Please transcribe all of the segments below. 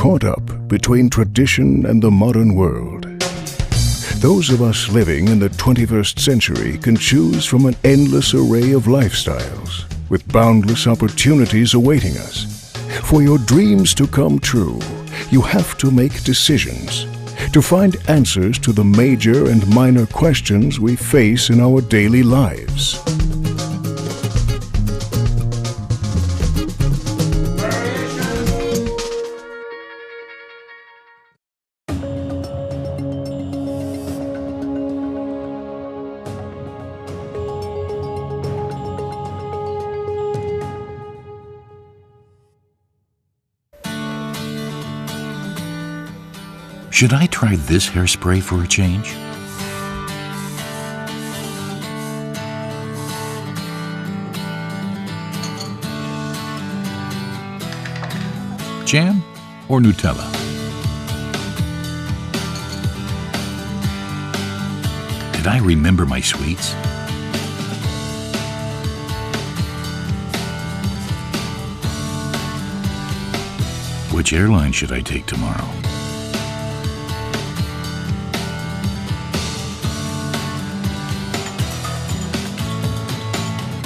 caught up between tradition and the modern world. Those of us living in the 21st century can choose from an endless array of lifestyles, with boundless opportunities awaiting us. For your dreams to come true, you have to make decisions, to find answers to the major and minor questions we face in our daily lives. Should I try this hairspray for a change? Jam or Nutella? Did I remember my sweets? Which airline should I take tomorrow?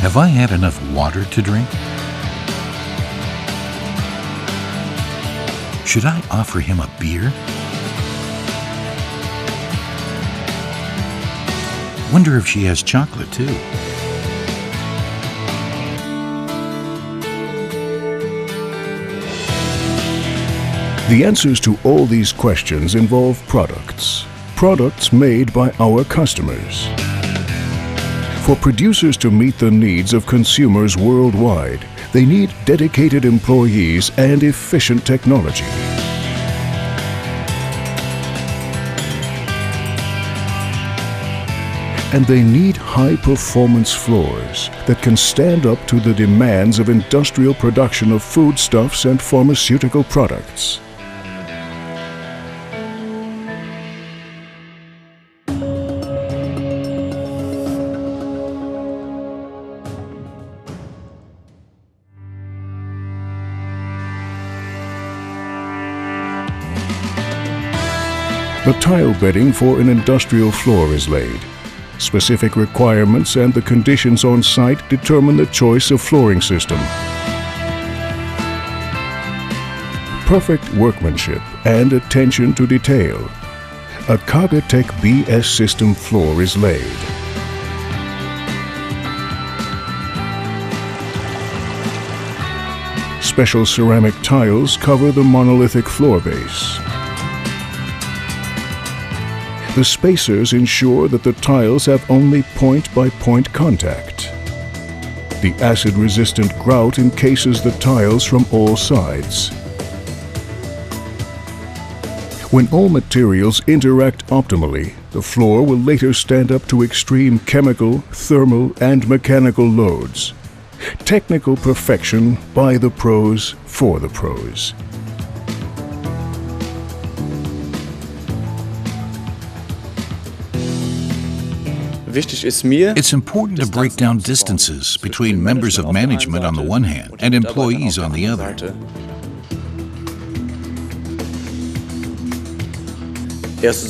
Have I had enough water to drink? Should I offer him a beer? Wonder if she has chocolate too. The answers to all these questions involve products. Products made by our customers. For producers to meet the needs of consumers worldwide, they need dedicated employees and efficient technology. And they need high-performance floors that can stand up to the demands of industrial production of foodstuffs and pharmaceutical products. The tile bedding for an industrial floor is laid. Specific requirements and the conditions on site determine the choice of flooring system. Perfect workmanship and attention to detail. A Kagetec BS system floor is laid. Special ceramic tiles cover the monolithic floor base. The spacers ensure that the tiles have only point-by-point contact. The acid-resistant grout encases the tiles from all sides. When all materials interact optimally, the floor will later stand up to extreme chemical, thermal, and mechanical loads. Technical perfection by the pros for the pros. It's important to break down distances between members of management on the one hand and employees on the other.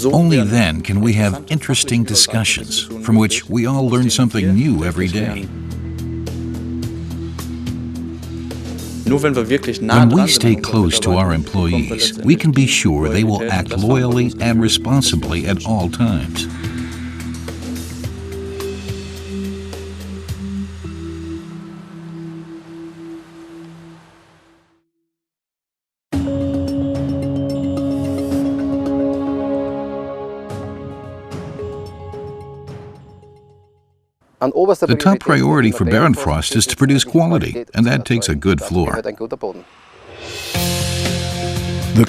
Only then can we have interesting discussions from which we all learn something new every day. When we stay close to our employees, we can be sure they will act loyally and responsibly at all times. The top priority for Baronfrost is to produce quality, and that takes a good floor. The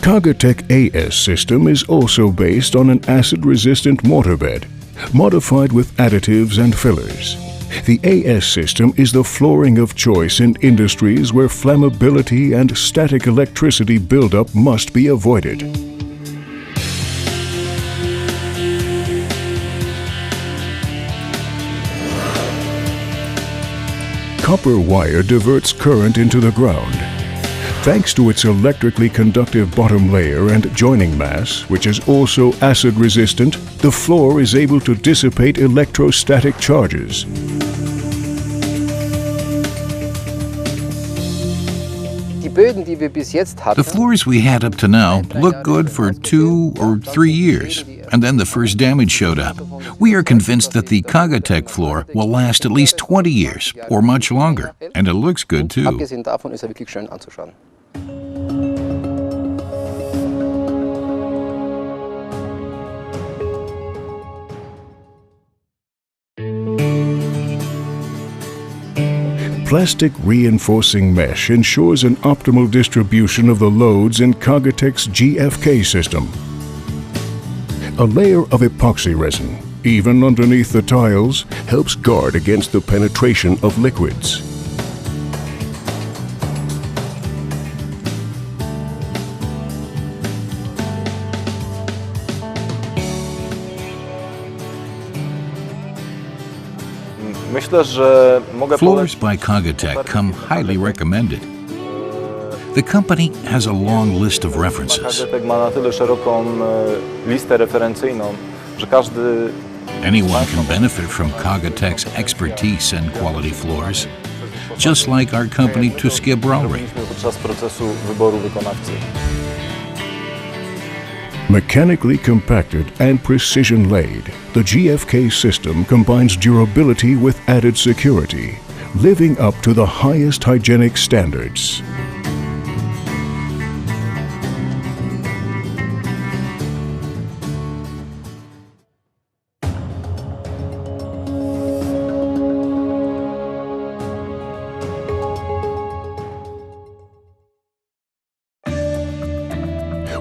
Kagetec AS system is also based on an acid-resistant mortar bed, modified with additives and fillers. The AS system is the flooring of choice in industries where flammability and static electricity buildup must be avoided. Copper wire diverts current into the ground. Thanks to its electrically conductive bottom layer and joining mass, which is also acid resistant, the floor is able to dissipate electrostatic charges. The floors we had up to now looked good for 2 or 3 years, and then the first damage showed up. We are convinced that the Kagetec floor will last at least 20 years, or much longer, and it looks good too. Plastic reinforcing mesh ensures an optimal distribution of the loads in Kagetec's GFK system. A layer of epoxy resin, even underneath the tiles, helps guard against the penetration of liquids. Floors by Kagetec come highly recommended. The company has a long list of references. Anyone can benefit from Kagetec's expertise and quality floors, just like our company Tuskia Brawlery. Mechanically compacted and precision laid, the GFK system combines durability with added security, living up to the highest hygienic standards.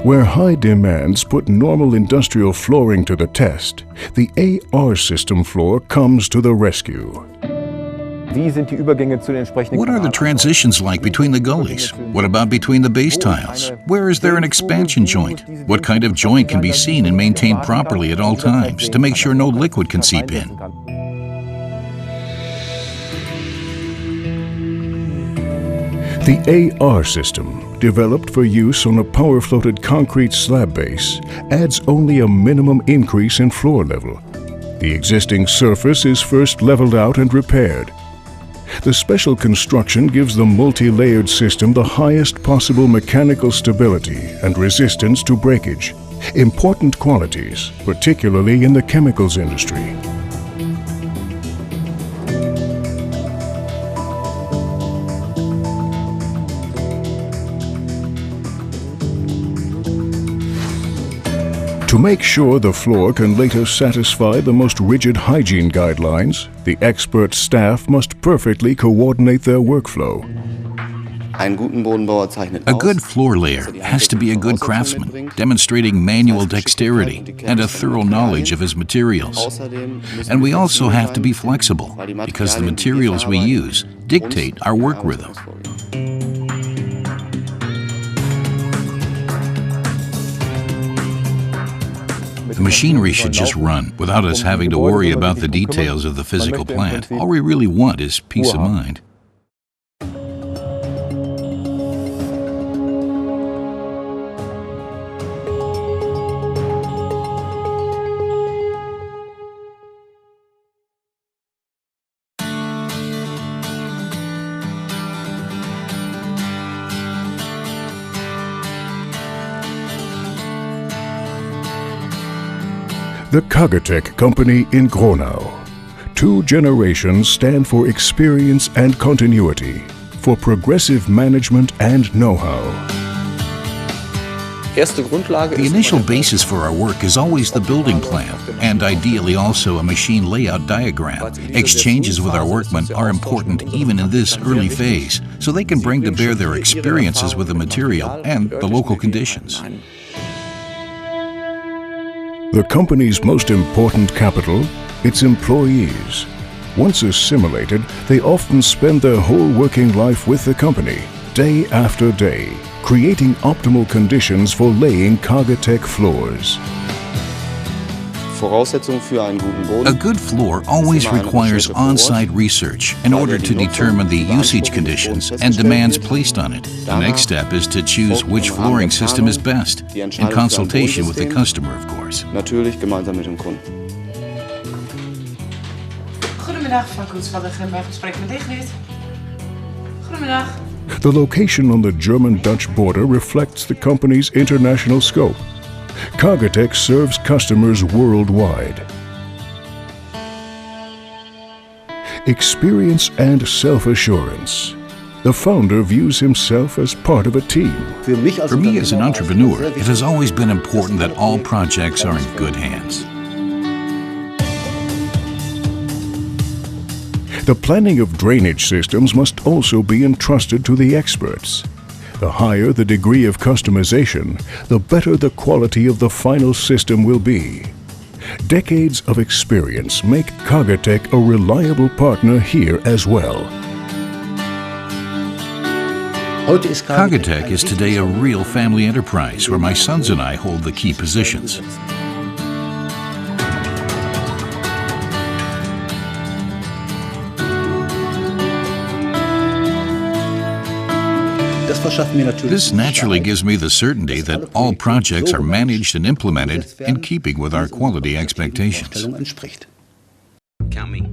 Where high demands put normal industrial flooring to the test, the AR system floor comes to the rescue. What are the transitions like between the gullies? What about between the base tiles? Where is there an expansion joint? What kind of joint can be seen and maintained properly at all times to make sure no liquid can seep in? The AR system, developed for use on a power-floated concrete slab base, adds only a minimum increase in floor level. The existing surface is first leveled out and repaired. The special construction gives the multi-layered system the highest possible mechanical stability and resistance to breakage, important qualities, particularly in the chemicals industry. To make sure the floor can later satisfy the most rigid hygiene guidelines, the expert staff must perfectly coordinate their workflow. A good floor layer has to be a good craftsman, demonstrating manual dexterity and a thorough knowledge of his materials. And we also have to be flexible, because the materials we use dictate our work rhythm. The machinery should just run without us having to worry about the details of the physical plant. All we really want is peace of mind. The Kagetec Company in Gronau. 2 generations stand for experience and continuity, for progressive management and know-how. The initial basis for our work is always the building plan, and ideally also a machine layout diagram. Exchanges with our workmen are important even in this early phase, so they can bring to bear their experiences with the material and the local conditions. The company's most important capital, its employees. Once assimilated, they often spend their whole working life with the company, day after day, creating optimal conditions for laying Kagetec floors. A good floor always requires on-site research in order to determine the usage conditions and demands placed on it. The next step is to choose which flooring system is best, in consultation with the customer, of course. Natürlich gemeinsam mit dem Kunden. Goedemiddag, van Koets van de Grimberg. Gesprek met Digrit. Goedemiddag. The location on the German-Dutch border reflects the company's international scope. Kagetec serves customers worldwide. Experience and self-assurance. The founder views himself as part of a team. For me as an entrepreneur, it has always been important that all projects are in good hands. The planning of drainage systems must also be entrusted to the experts. The higher the degree of customization, the better the quality of the final system will be. Decades of experience make Kagetec a reliable partner here as well. Kagetec is today a real family enterprise where my sons and I hold the key positions. This naturally gives me the certainty that all projects are managed and implemented in keeping with our quality expectations. Count me.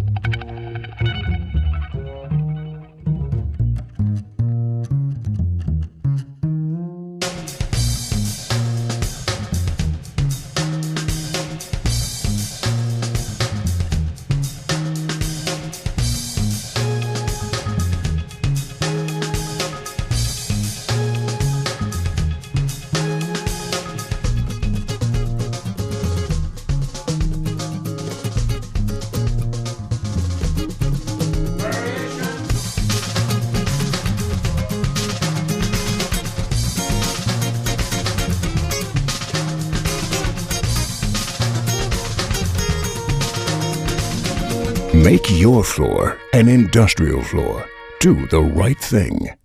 Make your floor an industrial floor. Do the right thing.